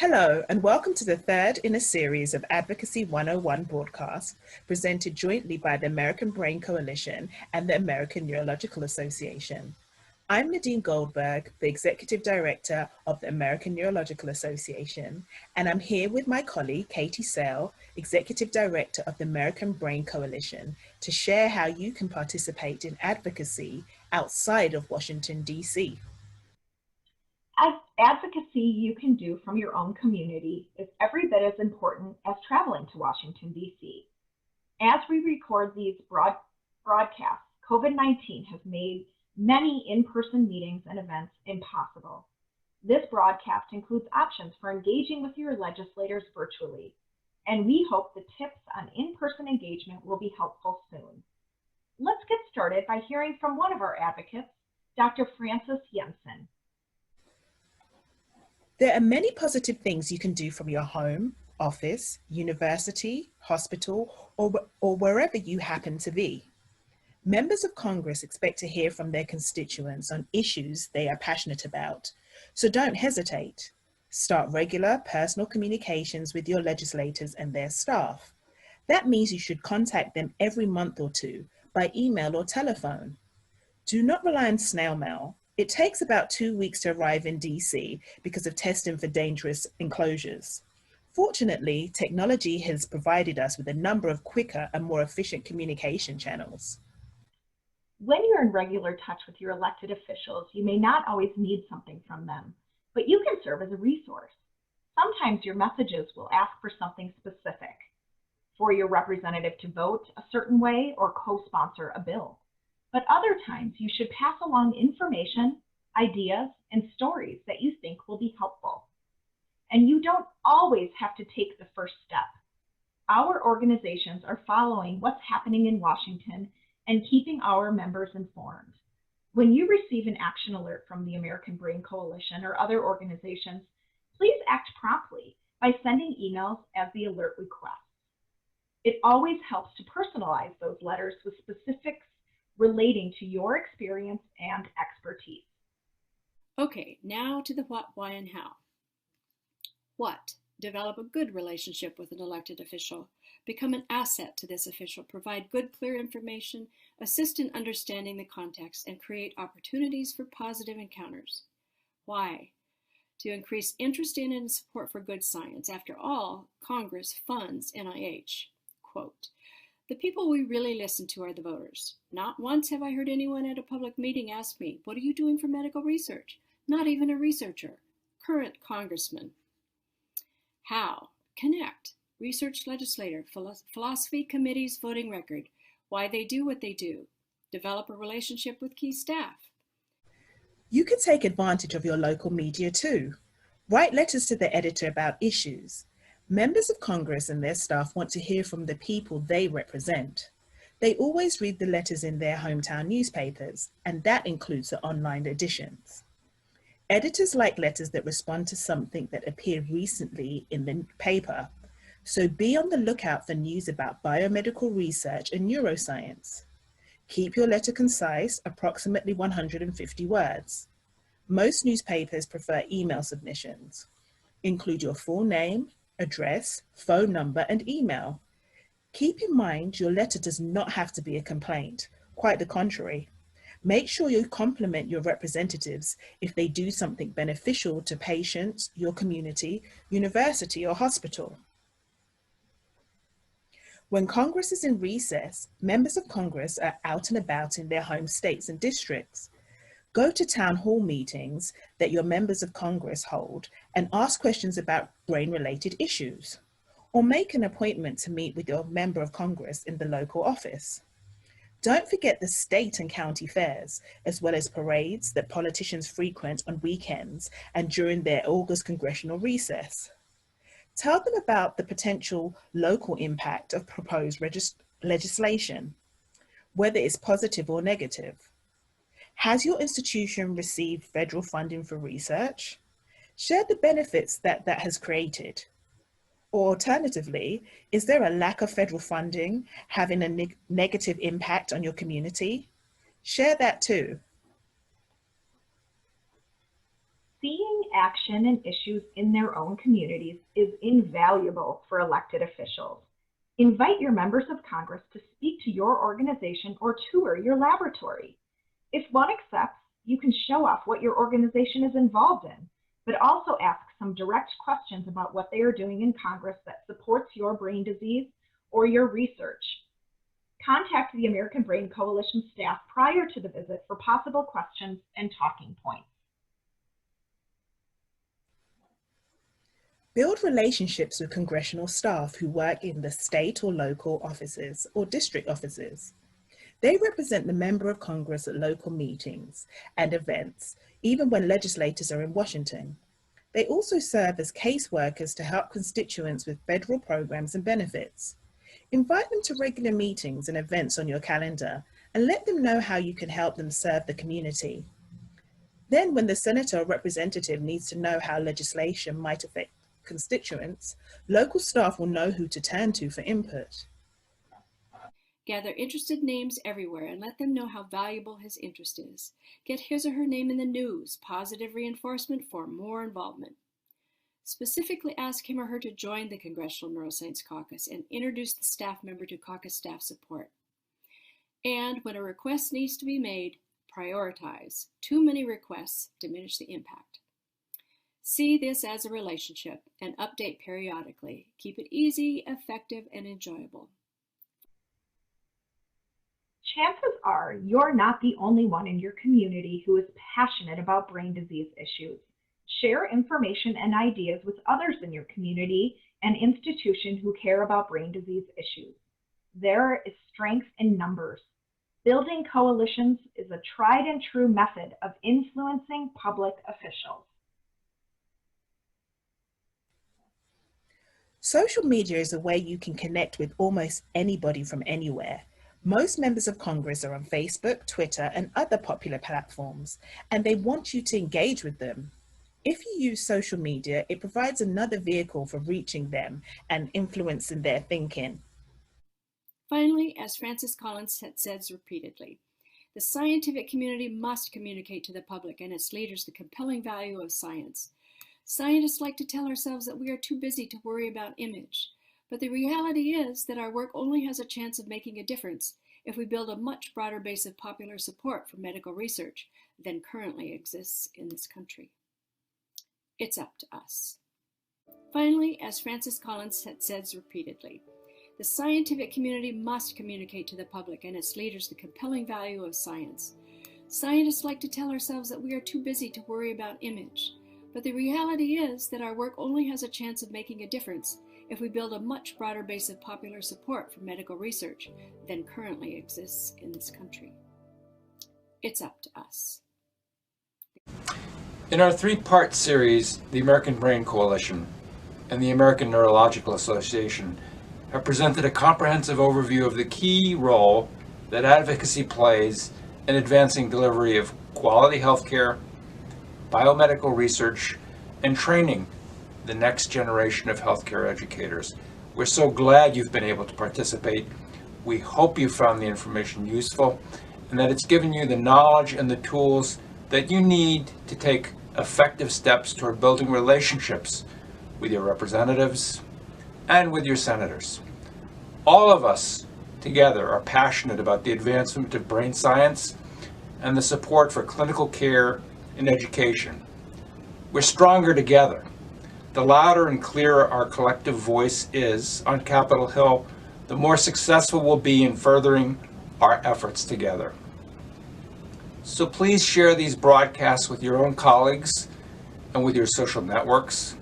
Hello, and welcome to the third in a series of Advocacy 101 broadcasts presented jointly by the American Brain Coalition and the American Neurological Association. I'm Nadine Goldberg, the Executive Director of the American Neurological Association, and I'm here with my colleague, Katie Sale, Executive Director of the American Brain Coalition, to share how you can participate in advocacy outside of Washington, D.C. Advocacy you can do from your own community is every bit as important as traveling to Washington, D.C. As we record these broadcasts, COVID-19 has made many in-person meetings and events impossible. This broadcast includes options for engaging with your legislators virtually, and we hope the tips on in-person engagement will be helpful soon. Let's get started by hearing from one of our advocates, Dr. Frances Jensen. There are many positive things you can do from your home, office, university, hospital, or wherever you happen to be. Members of Congress expect to hear from their constituents on issues they are passionate about, so don't hesitate. Start regular personal communications with your legislators and their staff. That means you should contact them every month or two by email or telephone. Do not rely on snail mail. It takes about 2 weeks to arrive in DC because of testing for dangerous enclosures. Fortunately, technology has provided us with a number of quicker and more efficient communication channels. When you're in regular touch with your elected officials, you may not always need something from them, but you can serve as a resource. Sometimes your messages will ask for something specific, for your representative to vote a certain way or co-sponsor a bill. But other times you should pass along information, ideas, and stories that you think will be helpful. And you don't always have to take the first step. Our organizations are following what's happening in Washington and keeping our members informed. When you receive an action alert from the American Brain Coalition or other organizations, please act promptly by sending emails as the alert requests. It always helps to personalize those letters with specifics relating to your experience and expertise. Okay, now to the what, why, and how. What? Develop a good relationship with an elected official. Become an asset to this official. Provide good, clear information. Assist in understanding the context and create opportunities for positive encounters. Why? To increase interest in and support for good science. After all, Congress funds NIH. Quote, "The people we really listen to are the voters. Not once have I heard anyone at a public meeting ask me, 'What are you doing for medical research?' Not even a researcher. Current congressman." How? Connect. Research legislator, philosophy committees, voting record. Why they do what they do. Develop a relationship with key staff. You can take advantage of your local media too. Write letters to the editor about issues. Members of Congress and their staff want to hear from the people they represent. They always read the letters in their hometown newspapers, and that includes the online editions. Editors like letters that respond to something that appeared recently in the paper, so be on the lookout for news about biomedical research and neuroscience. Keep your letter concise, approximately 150 words. Most newspapers prefer email submissions. Include your full name, address, phone number, and email. Keep in mind your letter does not have to be a complaint, quite the contrary. Make sure you compliment your representatives if they do something beneficial to patients, your community, university, or hospital. When Congress is in recess, members of Congress are out and about in their home states and districts. Go to town hall meetings that your members of Congress hold and ask questions about brain-related issues, or make an appointment to meet with your member of Congress in the local office. Don't forget the state and county fairs, as well as parades that politicians frequent on weekends and during their August congressional recess. Tell them about the potential local impact of proposed legislation, whether it's positive or negative. Has your institution received federal funding for research? Share the benefits that has created. Or alternatively, is there a lack of federal funding having a negative impact on your community? Share that too. Seeing action and issues in their own communities is invaluable for elected officials. Invite your members of Congress to speak to your organization or tour your laboratory. If one accepts, you can show off what your organization is involved in, but also ask some direct questions about what they are doing in Congress that supports your brain disease or your research. Contact the American Brain Coalition staff prior to the visit for possible questions and talking points. Build relationships with congressional staff who work in the state or local offices or district offices. They represent the member of Congress at local meetings and events, even when legislators are in Washington. They also serve as caseworkers to help constituents with federal programs and benefits. Invite them to regular meetings and events on your calendar and let them know how you can help them serve the community. Then when the senator or representative needs to know how legislation might affect constituents, local staff will know who to turn to for input. Gather interested names everywhere and let them know how valuable his interest is. Get his or her name in the news, positive reinforcement for more involvement. Specifically ask him or her to join the Congressional Neuroscience Caucus and introduce the staff member to caucus staff support. And when a request needs to be made, prioritize. Too many requests diminish the impact. See this as a relationship and update periodically. Keep it easy, effective, and enjoyable. Chances are you're not the only one in your community who is passionate about brain disease issues. Share information and ideas with others in your community and institution who care about brain disease issues. There is strength in numbers. Building coalitions is a tried and true method of influencing public officials. Social media is a way you can connect with almost anybody from anywhere. Most members of Congress are on Facebook, Twitter, and other popular platforms, and they want you to engage with them. If you use social media, it provides another vehicle for reaching them and influencing their thinking. Finally, as Francis Collins says repeatedly, the scientific community must communicate to the public and its leaders the compelling value of science. Scientists like to tell ourselves that we are too busy to worry about image, but the reality is that our work only has a chance of making a difference if we build a much broader base of popular support for medical research than currently exists in this country. It's up to us. Finally, as Francis Collins says repeatedly, the scientific community must communicate to the public and its leaders the compelling value of science. Scientists like to tell ourselves that we are too busy to worry about image, but the reality is that our work only has a chance of making a difference if we build a much broader base of popular support for medical research than currently exists in this country. It's up to us. In our three-part series, the American Brain Coalition and the American Neurological Association have presented a comprehensive overview of the key role that advocacy plays in advancing delivery of quality healthcare, biomedical research, and training the next generation of healthcare educators. We're so glad you've been able to participate. We hope you found the information useful and that it's given you the knowledge and the tools that you need to take effective steps toward building relationships with your representatives and with your senators. All of us together are passionate about the advancement of brain science and the support for clinical care and education. We're stronger together. The louder and clearer our collective voice is on Capitol Hill, the more successful we'll be in furthering our efforts together. So please share these broadcasts with your own colleagues and with your social networks.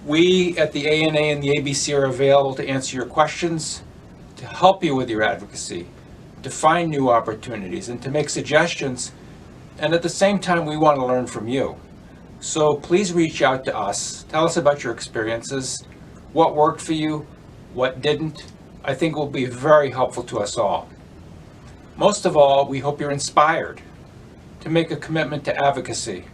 We at the ANA and the ABC are available to answer your questions, to help you with your advocacy, to find new opportunities, and to make suggestions. And at the same time, we want to learn from you. So please reach out to us. Tell us about your experiences, what worked for you, what didn't. I think will be very helpful to us all. Most of all, we hope you're inspired to make a commitment to advocacy.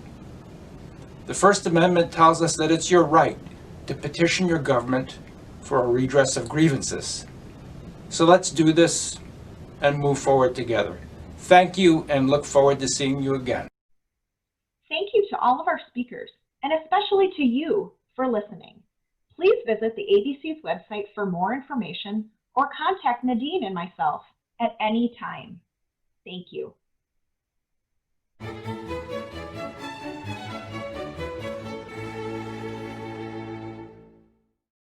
The First Amendment tells us that it's your right to petition your government for a redress of grievances. So let's do this and move forward together. Thank you and look forward to seeing you again. Thank you to all of our speakers. and especially to you for listening. Please visit the ABC's website for more information or contact Nadine and myself at any time. Thank you.